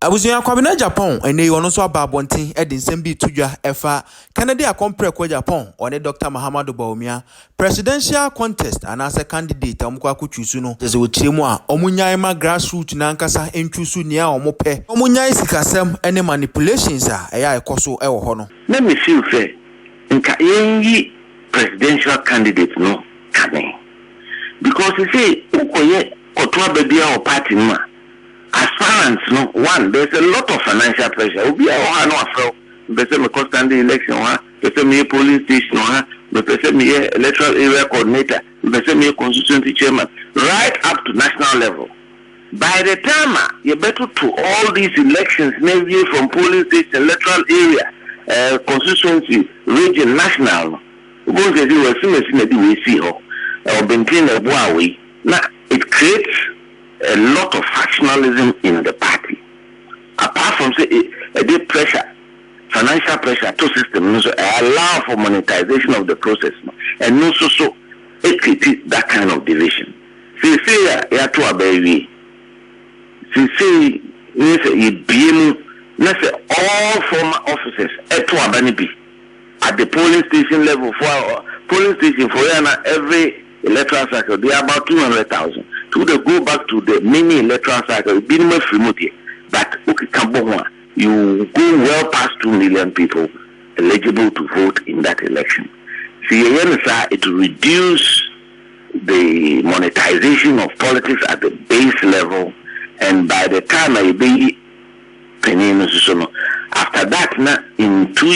Abusuya Kwabena Agyepong ene yono so ababonten e de nsem bi tudwa efa Canada compre Agyepong one Dr. Bawumia presidential contest anase candidate omkwa kuchusu no ze ochiremu a omunyan ma grassroot na nkasa entwusu nia omope omunyan sikasem ene manipulations a eya ekoso ewo ho no. Let me feel say nka yenyi presidential candidate no kane because you say ukoye kotwa bebia o party no aspirants no one there's a lot of financial pressure obi a ho no afro be me constant election ha be me police station ha be me electoral area coordinator be me constituency chairman right up to national level. By the time you better to all these elections maybe from police station electoral area constituency region national go say we see ho or maintain a boy now it creates a lot of factionalism in the party. Apart from say a deep pressure, financial pressure to system, so allow for monetization of the process, and no so equity that kind of division. See, ya to a baby. See, all former officers to a banibi at the polling station level for polling station for every electoral cycle. They are about 200,000. To the go back to the mini electoral cycle, but you go well past 2 million people eligible to vote in that election. See, it will reduce the monetization of politics at the base level, and by the time I be after that, in 2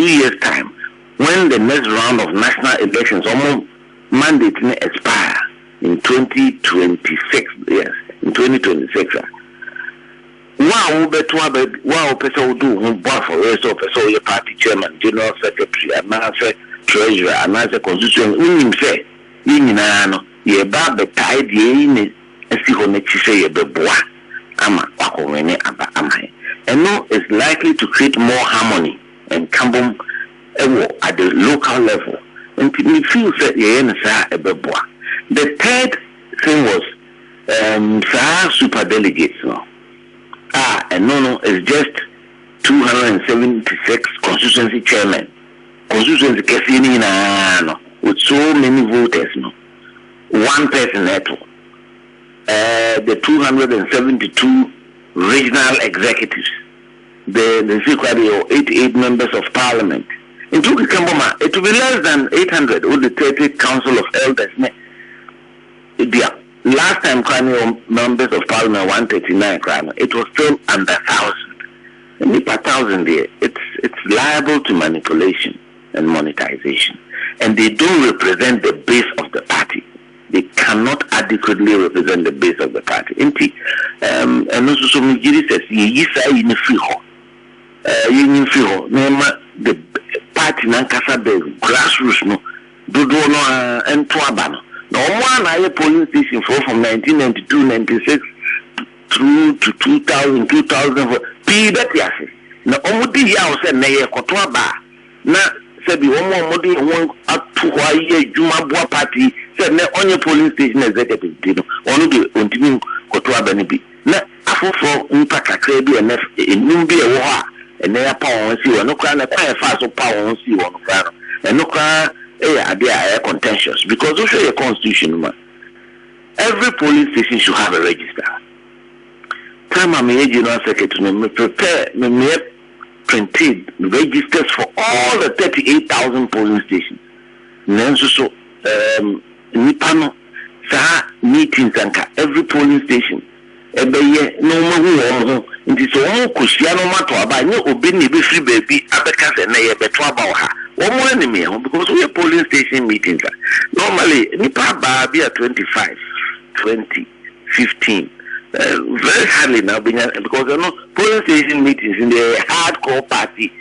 years time, when the next round of national elections almost mandate expire in 2026, yes, in 2026. Wow, person do for rest of your party chairman, general secretary, announcer, treasurer, announcer constitution. We say, ye bab the tide ye see how next say ye beboa ama aba amai. And no is likely to create more harmony and kambum at the local level. And me feel that ye a beboa. The third thing was super delegates. And no, it's just 276 constituency chairmen. Constituency Kesini no, with so many voters. No, one person at all. The 272 regional executives, the 88 members of parliament. In Kamboma, it will be less than 800 with the 30 council of elders. The last time members of parliament 139 crime, it was still under 1,000. And per 1,000 there, it's liable to manipulation and monetization. And they don't represent the base of the party. They cannot adequately represent the base of the party. And also some says the party nankasa the grassroots no do no and Twabano. No one I polling station from 1992, 96 through to 2000, 2004. P. Now, Omudi Yao said, Nay, Kotwaba. Now, said the one up to Hawaii, Juma party, said, No, on your polling station executive, only the Untimin Kotwaba Nibi. Now, for Impaka Krabi and Numbi a war, and they are power on sea, no crown, a fast of power on sea on crown, and no crown. They are contentious because also your constitution, man. Every police station should have a register. Time I'm a general secretary, me prepare me printed registers for all the 38,000 polling stations. Then so nipano sa meetings and every polling station. Ebe ye no mo hu nti so won koshia no mato aba nye Obinim be free baby abeka se na ye beto aba ha wo enemy because we polling station meetings normally nipa ba be 25 20 15 very hardly now because you know polling station meetings in the hardcore party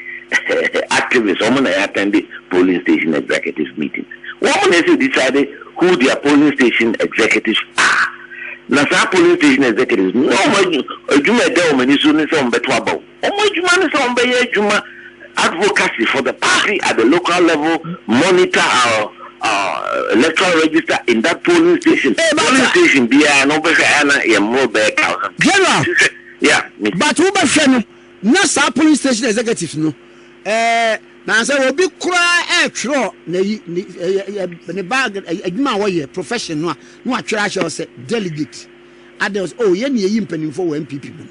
activists someone attend the polling station executive meetings one they decided who their polling station executives are. Now, some polling station executives, no, Juma Del Menisuni on Betwabo. Oh, Juma is on Juma advocacy for the party at the local level, monitor our electoral register in that polling station. Polling station, be an over more back. Yeah. But who ba hwe no na sa police station executive no na say obi kura twro na ne bag adwuma wo ye profession no no atwere ahye say delegate others ye na yi mpanimfo wo MPP mu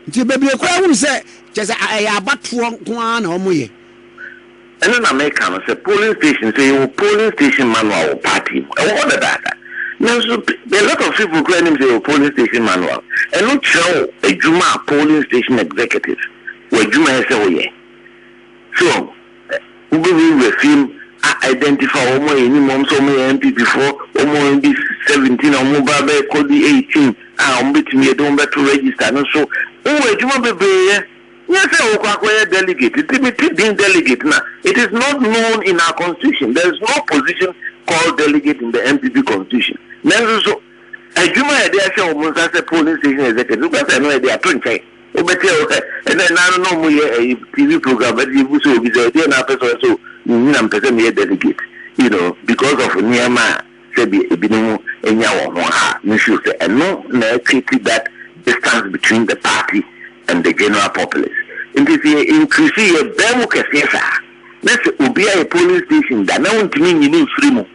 nti bebre kura hu say chese abato nko na omo ye and then America say polling station say your polling station manual party what that now so a lot of people claim say your polling station manual and not show a juma polling station executive where juma say so we will film identify omo any mom so me MP before omo in 17 omo ba be code 18 omo betimi don beto register no so o juma bebe yes, delegate. Being delegate now. It is not known in our constitution. There is no position called delegate in the MPP constitution. Now, so a Juma idea say almost as a polling station executive. Because I know they are trying to and then I don't know a TV program, but you so be there now person so I'm person me delegate. You know, because of Niyama say be Obinim enyawo you should say and no create that distance between the party and the general populace. In this increase a democracy, let's be a police station that no one to me you free mo.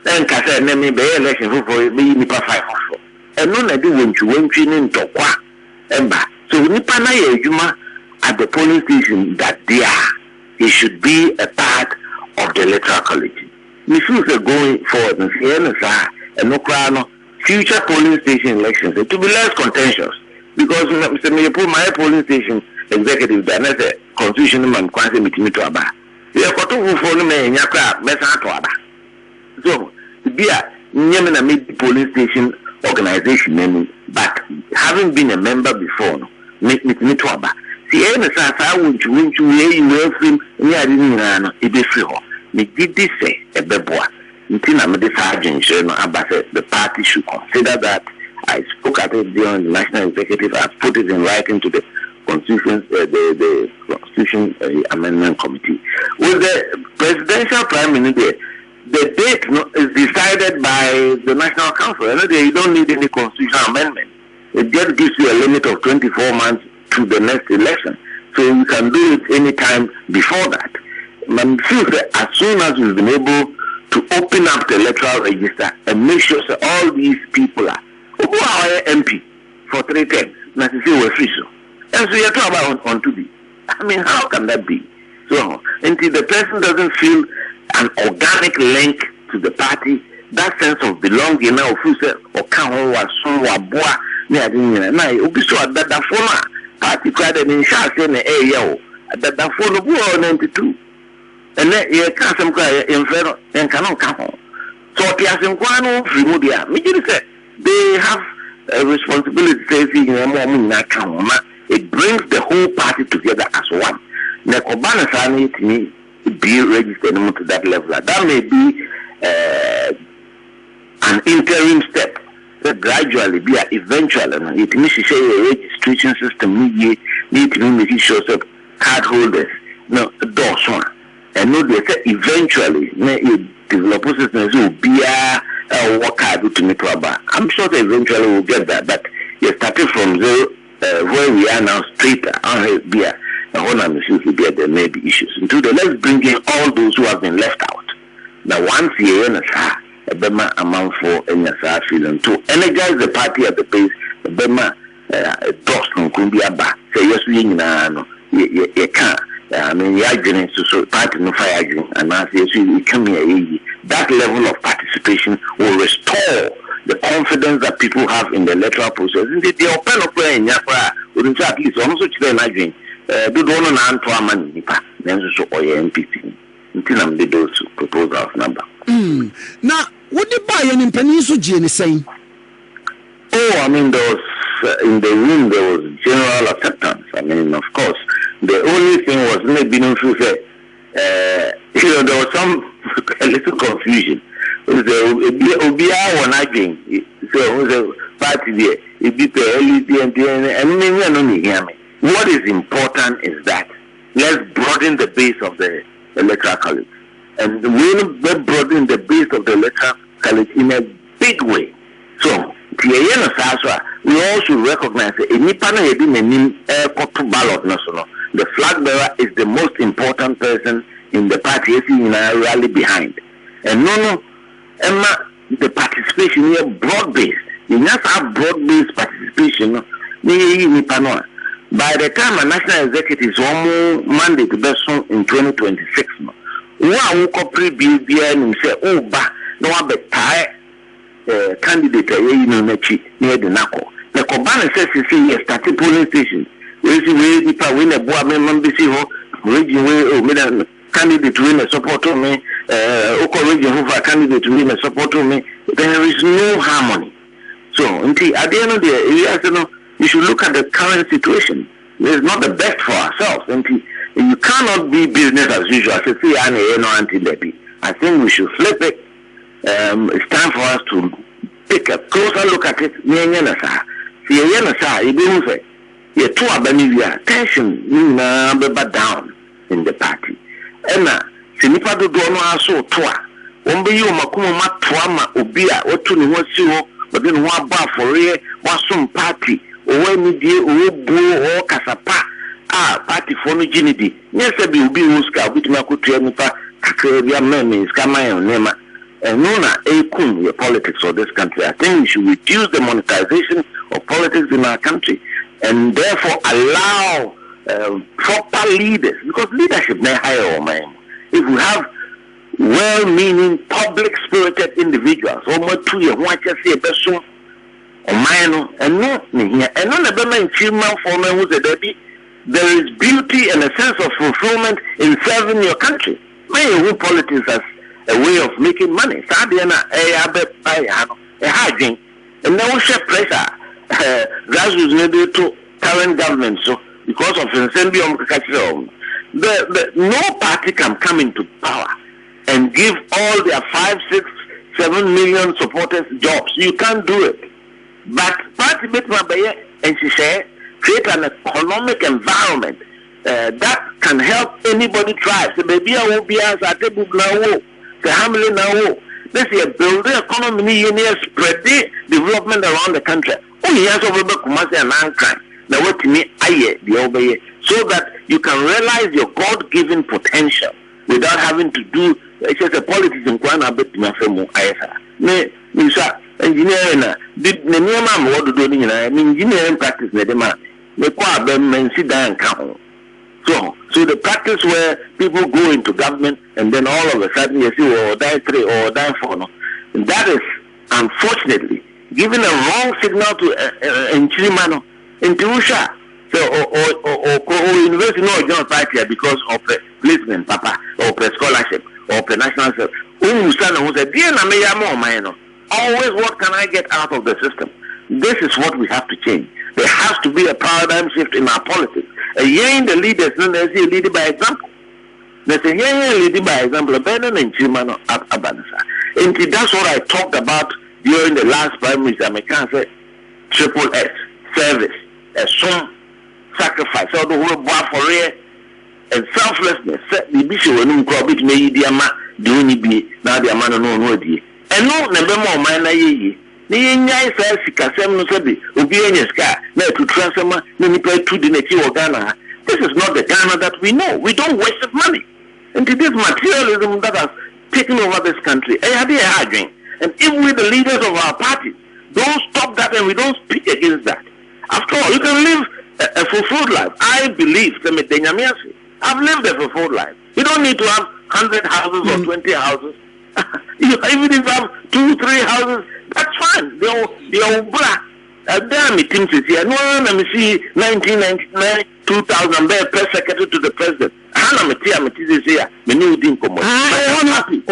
Then Casa name me by election for me 5 or and none I do when you went in to qua and back. So Nipa na Juma at the police station that he should be a part of the electoral college. We should going forward and see and no crown future polling station elections to be less contentious. Because Mr. Mayor, my polling station executive, that is a constitutional man, quite meeting to Aba. We are got to follow me in Yaka, Messa to Aba. So, be a Yemena mid polling station organization, but having been a member before, make me to Aba. See, I went to where you were from, and I didn't know it be free. Me did this say a beboa. Until I'm a sergeant, Abba said the party should consider that. I spoke at it during the National Executive. I put it in writing to the Constitution, the Constitution Amendment Committee. With the presidential prime minister, the date is decided by the National Council. You don't need any constitutional amendment. It just gives you a limit of 24 months to the next election. So you can do it any time before that. Man feels that as soon as we've been able to open up the electoral register and make sure that all these people are who are MP for 3 terms, not to say we're official. And so you're talking about on to be. I mean, how can that be? So, until the person doesn't feel an organic link to the party, that sense of belonging now, who said, or can't or so, or boa, near the now, you be so that the former party cried and in Shatta in the area, that the former war 92. And then you can't some cry in Federal and cannot come home. So, Tiasim remove the media said. They have a responsibility facing it brings the whole party together as one. Now, Kwabena Agyepong to me be registered to that level. That may be an interim step. But gradually, be eventually, it needs to show a registration system. Need to make sure that card holders, no, those one, and no, they say eventually, develop systems will be work hard to make Aba. I'm sure that eventually we'll get that, but you're starting from zero, where we are now, straight on beer. There may be issues. Let's bring in all those who have been left out. Now, once you're in a Bema amount for any feeling to energize the party at the pace, Bema Dawson Kumbiaba. Say, yes, you can't. I mean, you're getting so party no fire, and now you come here. That level of participation will restore the confidence that people have in the electoral process. They open up in Yafra, wouldn't at least almost today, imagine. Do don't know to a man, Nipa, then so or MPP. Until I'm the those proposals number. Now, what the buy an Peninsula Jane saying? Oh, I mean, there was in the room there was general acceptance. I mean, of course, the only thing was maybe no there was a little confusion. Obia one again. So the party there, it be the and what is important is that let's broaden the base of the electoral college. And we broaden the base of the electoral college in a big way. So We also recognize that the flag bearer is the most important person in the party rally behind. And Emma, the participation here broad-based. You just have broad-based participation. By the time a national executive is almost mandate to be in 2026, one corporate bill and say, oh, no one be tired candidate near the NACO. The Kwabena says he started polling station. We win a board member, region where candidate win a support to me, region who candidate win a support to me. There is no harmony. So until at the end of the day, you should look at the current situation. It's not the best for ourselves. Until you cannot be business as usual. I think we should flip it. It's time for us to take a closer look at it. Tension down in the party. Sinipa do no aso toa. Wombe yi omakuma matoa ma obia otu ne ho si ho, ode ne ho aba for wasum party. Owe ni die owe bu o kasapa party for no ginidi. Nyese bi obi uska obitumi akotua nipa kakra bia meme ska man nema. And no na ekun the politics of this country. I think we should reduce the monetization of politics in our country and therefore allow proper leaders, because leadership may hire or man. If we have well-meaning, public-spirited individuals, almost 2 years, what you say, best or mine, and not here, and none of them in Chilman for men who said there is beauty and a sense of fulfillment in serving your country. May you politics as a way of making money. Sadiana, a hygiene, and then we share pressure. Grassroots needed to current government, so because of no party can come into power and give all their 5, 6, 7 million supporters jobs. You can't do it. But party and she said create an economic environment that can help anybody thrive. So maybe I will be as a table now. The family now. This is a building economy spread the development around the country. Oh, yes, over Kumasi and Ankara. Now, what to me, so that you can realize your God-given potential without having to do. It's just a politics in Kwana bit my family. Engineering, did the name what to do in engineering practice. So the practice where people go into government and then all of a sudden you see or die 3 or die 4. No? That is unfortunately giving a wrong signal to Nchirimano into Usha. So or university no join party because of a placement, papa, or a scholarship, or a national service. Who said, dear Nameyamo, always what can I get out of the system? This is what we have to change. There has to be a paradigm shift in our politics. And the leaders, there's a leader by example. There's a leader by example, Benin and Chimano Abanasa. And that's what I talked about during the last Prime Minister. I can't say triple S, service, a some sacrifice, all the whole bar for real, and selflessness. The bishop will not crowd it, may the ama do any be now the amount of no idea. And no, never more, my ye. Nyai says Sikasem no sabi obi enyeska na to transfer many pay to the Neti or Ghana. This is not the Ghana that we know. We don't waste money. And it is materialism that has taken over this country. And if we, the leaders of our party, don't stop that and we don't speak against that. After all, you can live a fulfilled life. I believe, I've lived a fulfilled life. You don't need to have 100 houses or 20 houses. Even if you have 2, 3 houses, that's fine. They're black. Damn it, things is here. No, let me see 1999, 2000, bear press secretary to the president. I'm here. Many didn't come. I'm happy.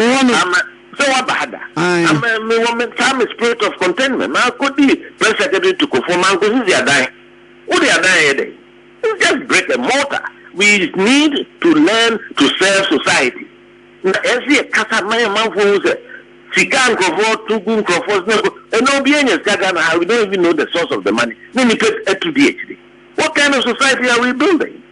So what about that? I'm a spirit of contentment. I could be press secretary to Kofi because they are dying. What they are dying? It's just break a mortar. We need to learn to serve society. Every casa man who says, Sikan Kofor, Tugun Kofor, and no being a Sagana, we don't even know the source of the money. Then we put it to DHD. What kind of society are we building?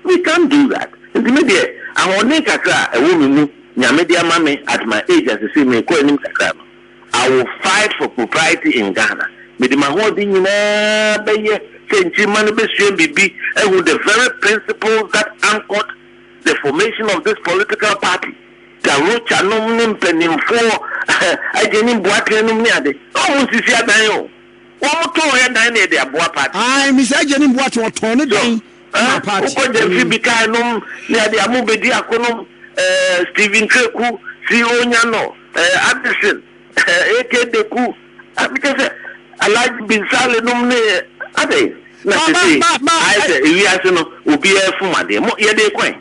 We can't do that. In the media, I want to make a woman, Nyamedia Mame, at my age, as I say, I will fight for propriety in Ghana. Mede ma ho di nyina beye senchi man be suen bibi with the very principles that anchored the formation of this political party. Tarocha no nim for ageni boate no mi ade. O sisi adan yo. O to he dan na de aboa party. Ai mi say ageni boate o to ne dan na party. O de fi bika no ni ade amubedi akono Stephen Kreku si onya no Addison Ekedeku because Alhaji bin Sale no ne ade na say I say we are no obi e fun ade mo ye de kwen.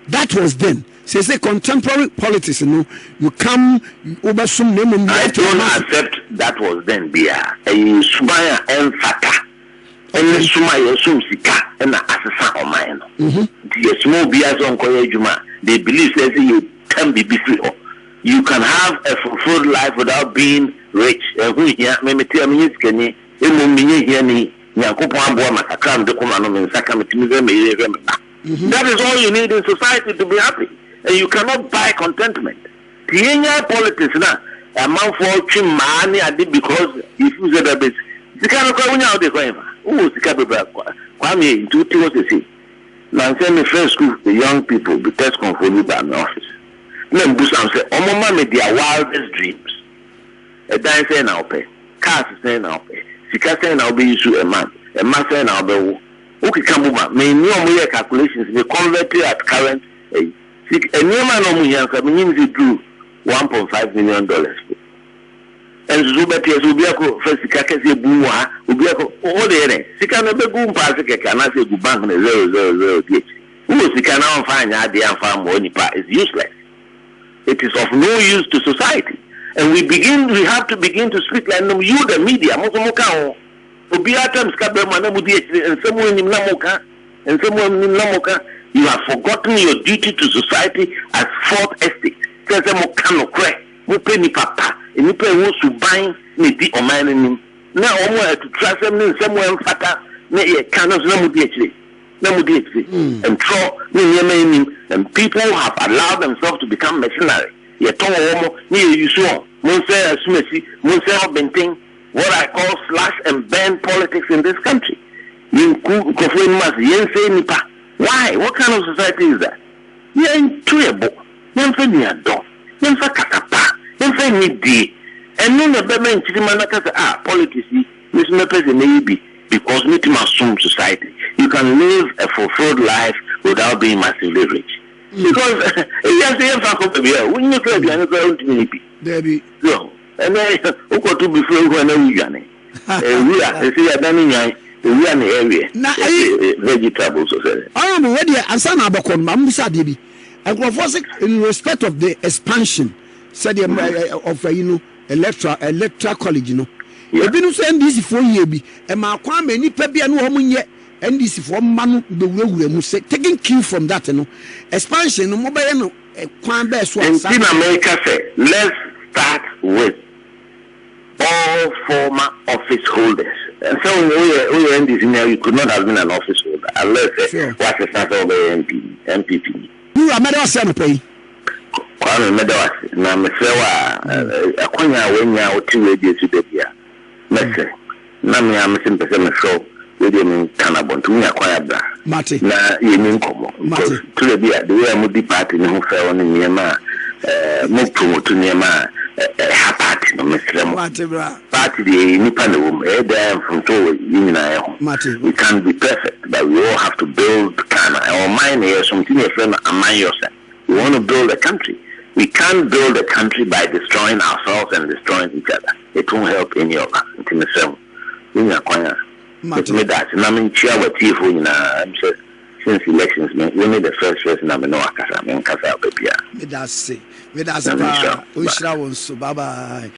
That was then. Say contemporary politics, you come over some name. I don't accept that was then. Bia, Sumaya and Fata, and Sumaya Sumsika, and Assasa or mine. The small Bias on Koyajuma, they believe that you can be free. You can have a fulfilled life without being rich. That is all you need in society to be happy, and you cannot buy contentment. The politics now, a man for money I did because if you said that you can't go out there. Oh, the capital. Kwame, two things to say. Now, send me first school, the young people, the test conformity by my office. Then Busam said, oh, mama made their wildest dreams. A dime say now pay, cars say now pay. Sika say now be issue a man say now be okay Kambuma me new more calculations we convert it at current a new man no mu yanka means it do $1.5 million and Zubati Zubiako first Sika say buwa Ubiako all the Sika no be go pass ke na say go bank na 000 who Sika now find ya dey farm money pa is useless. It is of no use to society. And we have to begin to speak like you, the media. You have forgotten your duty to society as fourth estate. And people have allowed themselves to become mercenary. What I call slash and burn politics in this country. Why? What kind of society is that? You're intuible. You're and no politics because we assume society. You can live a fulfilled life without being massively rich. Because when you play the so and then to be free when we are in the area vegetables in respect of the expansion said of electoral college ebinu say NDC for year bi e ma kwa ma nipa bia no omunye NDC for manu be wurawura mu say taking cue from that expansion no mobile no kwan be so in America say let's start with all former office holders. And so we NDC now you could not have been an office holder unless what's the status of the MPP. You are made us pay. Kwame Medawasi na mesewa akonya wenya oti radio to bia mese na me am simpese me show radio me kanabon to me akwaya bra na yemi nkomo to bia the way am di party ne ho fa won niema mo promote niema ha party no meselem party the nipa na wom there from to yina we can't be perfect but we all have to build kana our mind here something your friend among yourself. We want to build a country. We can't build a country by destroying ourselves and destroying each other. It won't help any of us. Since elections, we need the first person I know. Bye bye.